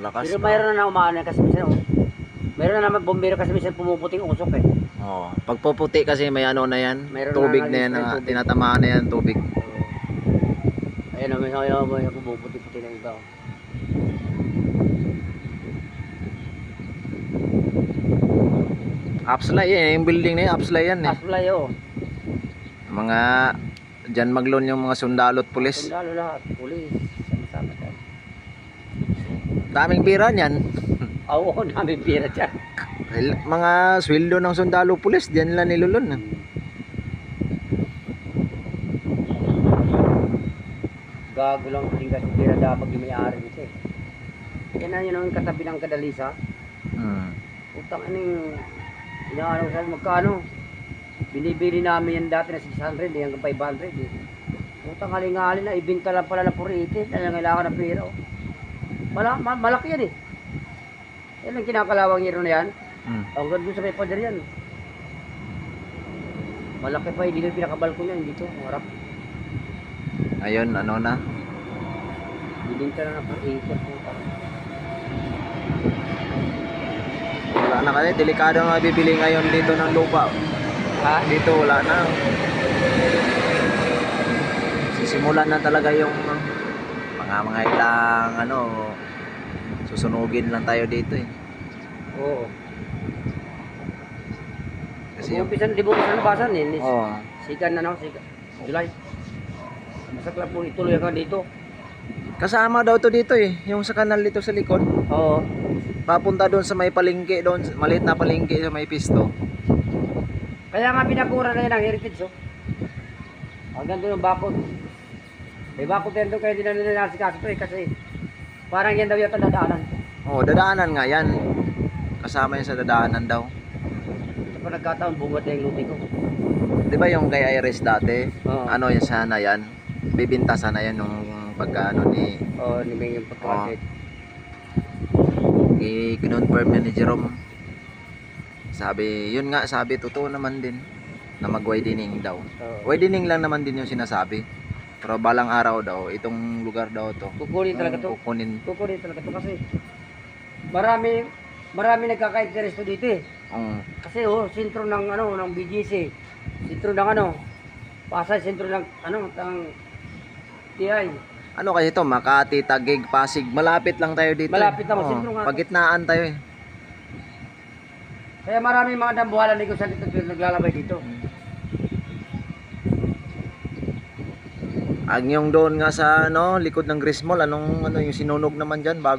Lakas Pero pa. mayroon na umaano kasi minsan, mayroon na naman bombero kasi minsan pumuputing usok eh. Oh, pag puputi kasi may ano na yan, Mayroon tubig na na yan, nag-spray tubig. tinatamaan na yan tubig. Ayun naman sa mo yung pumuputi-puti na iba. Upslay yan, yung building na yan, upslay yan eh. Asulay oh. Mga dyan maglon yung mga sundalo at pulis. Sundalo lahat, pulis, sama-sama tayo. Daming pira niyan. Oo, namin pira dyan. Mga sweldo ng sundalo pulis, dyan lang nilulun. Gago lang tinggal sa pira dapat yung may-ari nito eh. Yan na yun ang katabi ng kadalisa. Utang anong inaano sa magkano? Binibili namin yan dati na 600 eh, hanggang 500 eh. Utang haling-halin na ibinta lang pala na 480, talagang kailangan ng pera oh. Malaki yan eh. Yan ang kinakalawang hero na yan. Hanggang doon sa may pader yan. Malaki pa, hindi na pinakabalkon yan dito, harap. Ayun, ano na. Binibenta na ng 480. Wala na kasi, delikado na bibili ngayon dito ng lupa. Ha? Dito wala na. Sisimulan na talaga yung mga ilang ano, susunugin lang tayo dito eh. Oo. Kasi yung Umpisan, di bukas na nabasan eh. Sikan na no, sikan. July. Masaklap po ituloy ka dito. kasama daw to dito eh, yung sa kanal dito sa likod. Oo. Papunta doon sa may palengke, doon maliit na palengke sa may pisto. Kaya nga pinakura na yan ang heritage oh. Hanggang doon ang bakod. May bakod yan doon kaya di na nila nasikaso to eh kasi parang yan daw yung dadaanan. Oh, dadaanan nga yan. Kasama yan sa dadaanan daw. Kapag nagkataon bungad na yung luti ko. 'Di ba yung kay Iris dati? Oo. Ano yan sana yan? Bibinta sana yan nung pagkaano ni Oo, ni Ming yung pagkakit. i-confirm ni Jerome. Sabi, yun nga, sabi totoo naman din na mag-widening daw. Widening lang naman din yung sinasabi. Pero balang araw daw, itong lugar daw to. Kukunin talaga to. Kukunin. Kukunin talaga to kasi marami nagkaka-interest to dito eh. Kasi oh, sentro ng ano ng BGC. Sentro ng ano Pasay, sentro ng ano tang TI. Ano kasi ito, Makati, Taguig, Pasig. Malapit lang tayo dito. Malapit lang, Oo, sentro nga. pagitnaan tayo eh. Kaya maraming mga dambuhalan negosyo dito naglalabay dito. Ang yung doon nga sa ano, likod ng Grismol, anong ano yung sinunog naman diyan bago